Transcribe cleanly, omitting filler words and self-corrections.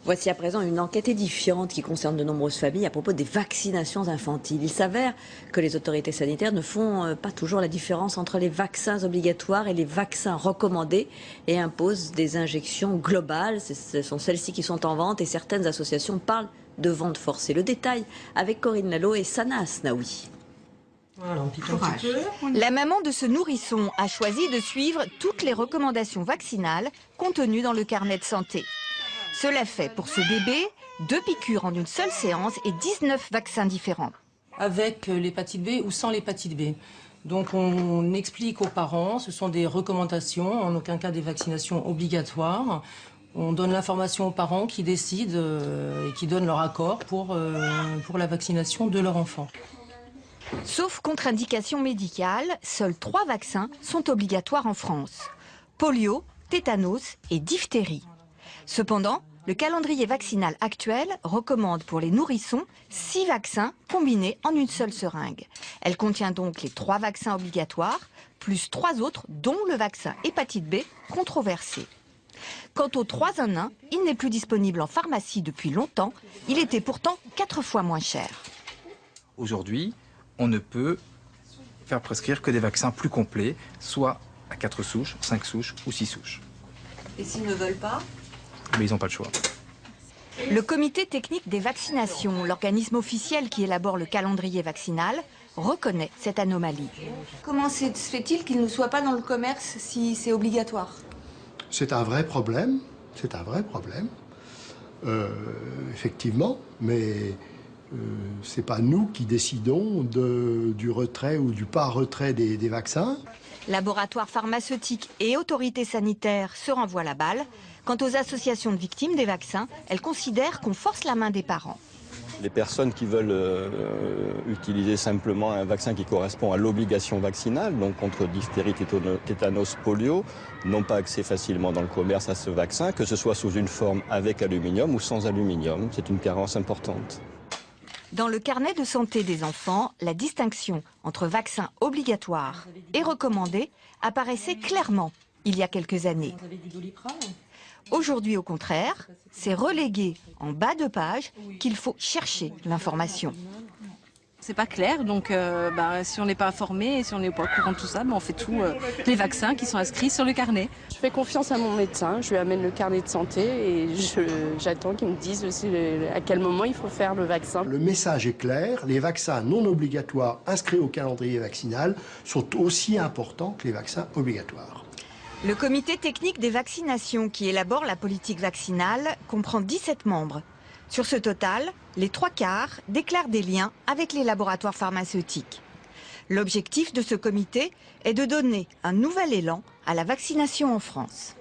Voici à présent une enquête édifiante qui concerne de nombreuses familles à propos des vaccinations infantiles. Il s'avère que les autorités sanitaires ne font pas toujours la différence entre les vaccins obligatoires et les vaccins recommandés et imposent des injections globales. Ce sont celles-ci qui sont en vente et certaines associations parlent de vente forcée. Le détail avec Corinne Lalo et Sana Asnaoui. Voilà, on pique un petit peu. La maman de ce nourrisson a choisi de suivre toutes les recommandations vaccinales contenues dans le carnet de santé. Cela fait pour ce bébé 2 piqûres en une seule séance et 19 vaccins différents. Avec l'hépatite B ou sans l'hépatite B. Donc on explique aux parents, ce sont des recommandations, en aucun cas des vaccinations obligatoires. On donne l'information aux parents qui décident et qui donnent leur accord pour la vaccination de leur enfant. Sauf contre-indication médicale, seuls 3 vaccins sont obligatoires en France. Polio, tétanos et diphtérie. Cependant, le calendrier vaccinal actuel recommande pour les nourrissons 6 vaccins combinés en une seule seringue. Elle contient donc les 3 vaccins obligatoires, plus 3 autres, dont le vaccin hépatite B controversé. Quant aux 3 en 1, il n'est plus disponible en pharmacie depuis longtemps. Il était pourtant 4 fois moins cher. Aujourd'hui, on ne peut faire prescrire que des vaccins plus complets, soit à 4 souches, 5 souches ou 6 souches. Et s'ils ne veulent pas ? Mais ils n'ont pas le choix. Le comité technique des vaccinations, l'organisme officiel qui élabore le calendrier vaccinal, reconnaît cette anomalie. Comment se fait-il qu'il ne soit pas dans le commerce si c'est obligatoire ? C'est un vrai problème, effectivement, mais c'est pas nous qui décidons du retrait ou du pas retrait des vaccins. Laboratoires pharmaceutiques et autorités sanitaires se renvoient la balle. Quant aux associations de victimes des vaccins, elles considèrent qu'on force la main des parents. Les personnes qui veulent utiliser simplement un vaccin qui correspond à l'obligation vaccinale, donc contre diphtérie, tétanos, polio, n'ont pas accès facilement dans le commerce à ce vaccin, que ce soit sous une forme avec aluminium ou sans aluminium. C'est une carence importante. Dans le carnet de santé des enfants, la distinction entre vaccins obligatoires et recommandés apparaissait clairement il y a quelques années. Aujourd'hui, au contraire, c'est relégué en bas de page qu'il faut chercher l'information. C'est pas clair, donc si on n'est pas informé et si on n'est pas au courant de tout ça, on fait tous les vaccins qui sont inscrits sur le carnet. Je fais confiance à mon médecin, je lui amène le carnet de santé et j'attends qu'il me dise aussi à quel moment il faut faire le vaccin. Le message est clair, les vaccins non obligatoires inscrits au calendrier vaccinal sont aussi importants que les vaccins obligatoires. Le comité technique des vaccinations qui élabore la politique vaccinale comprend 17 membres. Sur ce total, les 3/4 déclarent des liens avec les laboratoires pharmaceutiques. L'objectif de ce comité est de donner un nouvel élan à la vaccination en France.